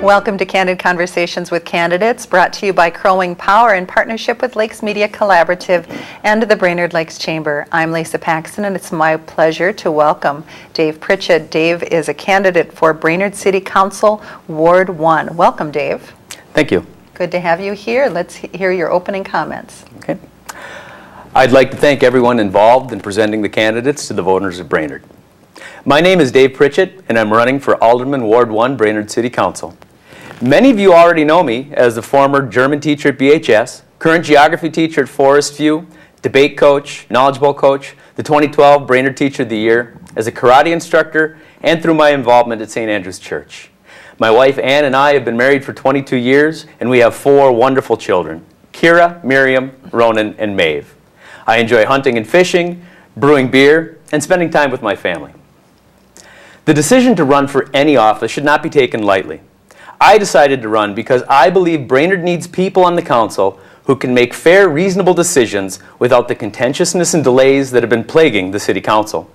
Welcome to Candid Conversations with Candidates, brought to you by Crowing Power in partnership with Lakes Media Collaborative and the Brainerd Lakes Chamber. I'm Lisa Paxton, and it's my pleasure to welcome Dave Pritschet. Dave is a candidate for Brainerd City Council, Ward 1. Welcome, Dave. Thank you. Good to have you here. Let's hear your opening comments. Okay. I'd like to thank everyone involved in presenting the candidates to the voters of Brainerd. My name is Dave Pritschet, and I'm running for Alderman Ward 1, Brainerd City Council. Many of you already know me as the former German teacher at BHS, current geography teacher at Forest View, debate coach, Knowledge Bowl coach, the 2012 Brainerd Teacher of the Year, as a karate instructor, and through my involvement at St. Andrew's Church. My wife Ann and I have been married for 22 years, and we have 4 wonderful children, Kira, Miriam, Ronan, and Maeve. I enjoy hunting and fishing, brewing beer, and spending time with my family. The decision to run for any office should not be taken lightly. I decided to run because I believe Brainerd needs people on the council who can make fair, reasonable decisions without the contentiousness and delays that have been plaguing the city council.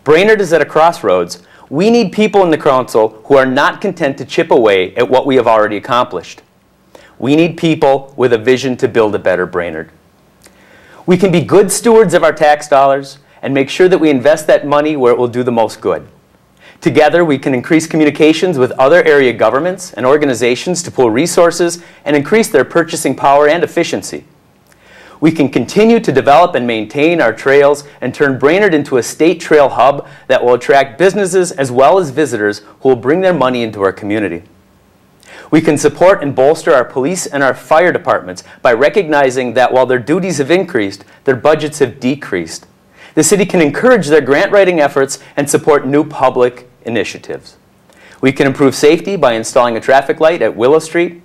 Brainerd is at a crossroads. We need people in the council who are not content to chip away at what we have already accomplished. We need people with a vision to build a better Brainerd. We can be good stewards of our tax dollars and make sure that we invest that money where it will do the most good. Together, we can increase communications with other area governments and organizations to pool resources and increase their purchasing power and efficiency. We can continue to develop and maintain our trails and turn Brainerd into a state trail hub that will attract businesses as well as visitors who will bring their money into our community. We can support and bolster our police and our fire departments by recognizing that while their duties have increased, their budgets have decreased. The city can encourage their grant writing efforts and support new public initiatives. We can improve safety by installing a traffic light at Willow Street.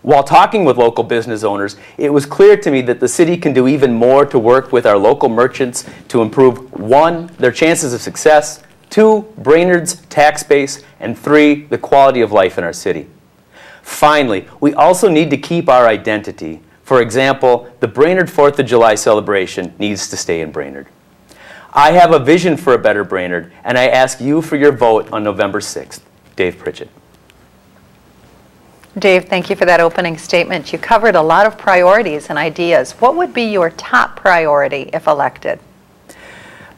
While talking with local business owners, it was clear to me that the city can do even more to work with our local merchants to improve 1, their chances of success, 2, Brainerd's tax base, and 3, the quality of life in our city. Finally, we also need to keep our identity. For example, the Brainerd 4th of July celebration needs to stay in Brainerd. I have a vision for a better Brainerd, and I ask you for your vote on November 6th. Dave Pritschet. Dave, thank you for that opening statement. You covered a lot of priorities and ideas. What would be your top priority if elected?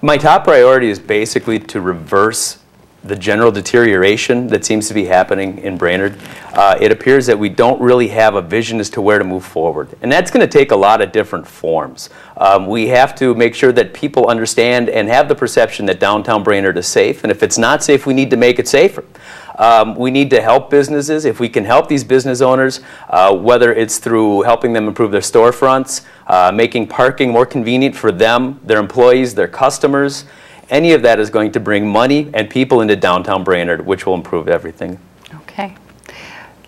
My top priority is basically to reverse the general deterioration that seems to be happening in Brainerd. It appears that we don't really have a vision as to where to move forward. And that's going to take a lot of different forms. We have to make sure that people understand and have the perception that downtown Brainerd is safe. And if it's not safe, we need to make it safer. We need to help businesses. If we can help these business owners, whether it's through helping them improve their storefronts, making parking more convenient for them, their employees, their customers, any of that is going to bring money and people into downtown Brainerd, which will improve everything. Okay.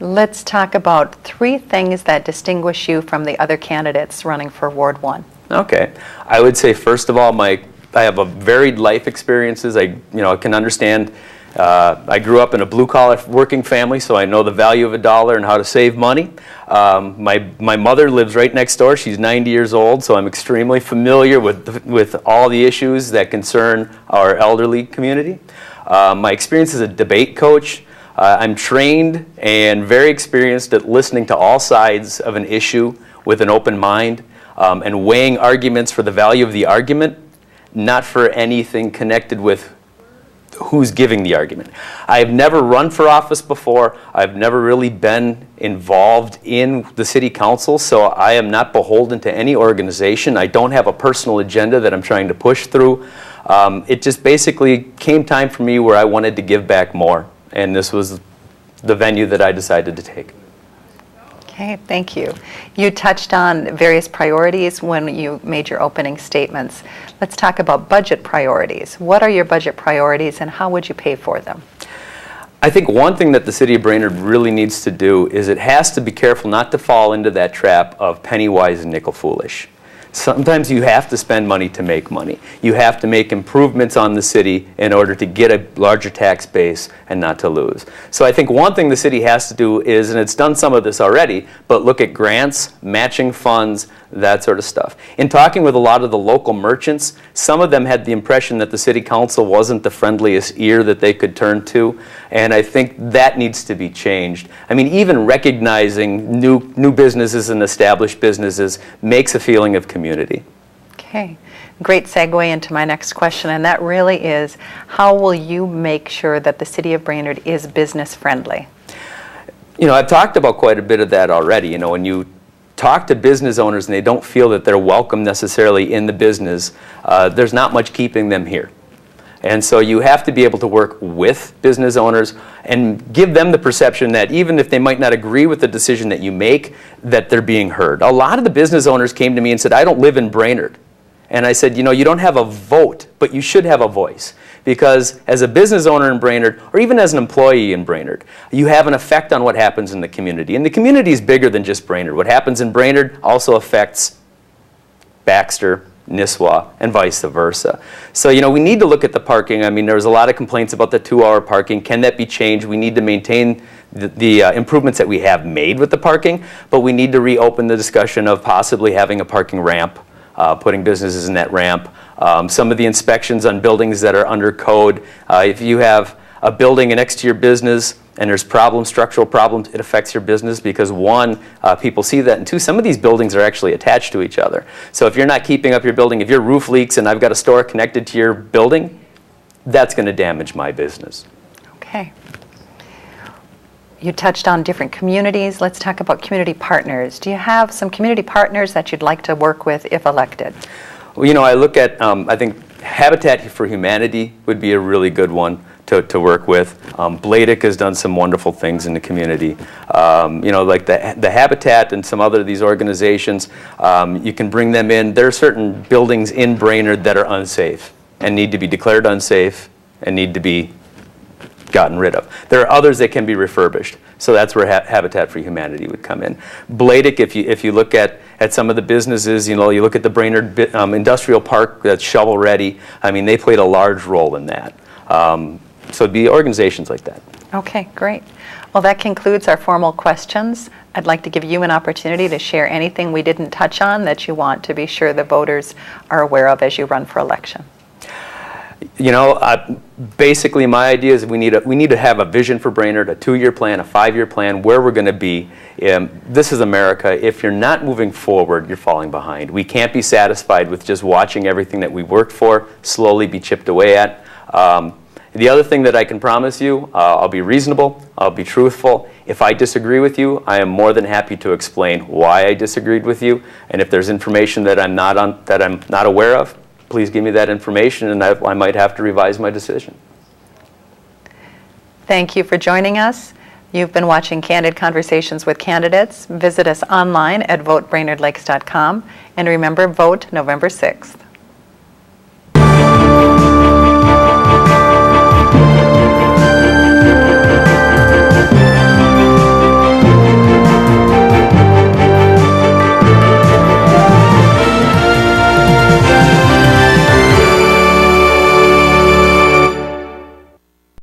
Let's talk about 3 things that distinguish you from the other candidates running for Ward 1. Okay. I would say, first of all, I have a varied life experiences. I can understand. I grew up in a blue-collar working family, so I know the value of a dollar and how to save money. My mother lives right next door. She's 90 years old, so I'm extremely familiar with all the issues that concern our elderly community. My experience as a debate coach, I'm trained and very experienced at listening to all sides of an issue with an open mind and weighing arguments for the value of the argument, not for anything connected with who's giving the argument. I have never run for office before. I've never really been involved in the city council, so I am not beholden to any organization. I don't have a personal agenda that I'm trying to push through. It just basically came time for me where I wanted to give back more, and this was the venue that I decided to take. Okay, thank you. You touched on various priorities when you made your opening statements. Let's talk about budget priorities. What are your budget priorities and how would you pay for them? I think one thing that the city of Brainerd really needs to do is it has to be careful not to fall into that trap of penny wise and nickel foolish. Sometimes you have to spend money to make money. You have to make improvements on the city in order to get a larger tax base and not to lose. So I think one thing the city has to do is, and it's done some of this already, but look at grants, matching funds, that sort of stuff. In talking with a lot of the local merchants, some of them had the impression that the city council wasn't the friendliest ear that they could turn to, and I think that needs to be changed. I mean, even recognizing new businesses and established businesses makes a feeling of community. Okay, great segue into my next question, and that really is, how will you make sure that the city of Brainerd is business friendly? You know, I've talked about quite a bit of that already. You know, when you talk to business owners and they don't feel that they're welcome necessarily in the business, there's not much keeping them here. And so you have to be able to work with business owners and give them the perception that even if they might not agree with the decision that you make, that they're being heard. A lot of the business owners came to me and said, I don't live in Brainerd. And I said, you know, you don't have a vote, but you should have a voice. Because as a business owner in Brainerd, or even as an employee in Brainerd, you have an effect on what happens in the community. And the community is bigger than just Brainerd. What happens in Brainerd also affects Baxter, Nisswa, and vice versa. So, you know, we need to look at the parking. I mean, there's a lot of complaints about the 2-hour parking. Can that be changed? We need to maintain the improvements that we have made with the parking, but we need to reopen the discussion of possibly having a parking ramp, putting businesses in that ramp. Some of the inspections on buildings that are under code. If you have a building next to your business and there's problems, structural problems, it affects your business because one, people see that, and two, some of these buildings are actually attached to each other. So if you're not keeping up your building, if your roof leaks and I've got a store connected to your building, that's going to damage my business. Okay. You touched on different communities. Let's talk about community partners. Do you have some community partners that you'd like to work with if elected? Well, you know, I look at, I think Habitat for Humanity would be a really good one to work with. Bladek has done some wonderful things in the community. You know, like the Habitat and some other of these organizations, you can bring them in. There are certain buildings in Brainerd that are unsafe and need to be declared unsafe and need to be gotten rid of. There are others that can be refurbished. So that's where Habitat for Humanity would come in. Bladek, if you look at some of the businesses, you know, you look at the Brainerd Industrial Park that's shovel ready. I mean, they played a large role in that. So it'd be organizations like that. Okay, great. Well, that concludes our formal questions. I'd like to give you an opportunity to share anything we didn't touch on that you want to be sure the voters are aware of as you run for election. You know, basically my idea is we need to have a vision for Brainerd, a 2-year plan, a 5-year plan, where we're going to be. This is America. If you're not moving forward, you're falling behind. We can't be satisfied with just watching everything that we worked for slowly be chipped away at. The other thing that I can promise you, I'll be reasonable, I'll be truthful. If I disagree with you, I am more than happy to explain why I disagreed with you. And if there's information that I'm not aware of, please give me that information, and I might have to revise my decision. Thank you for joining us. You've been watching Candid Conversations with Candidates. Visit us online at votebrainerdlakes.com, and remember, vote November 6th.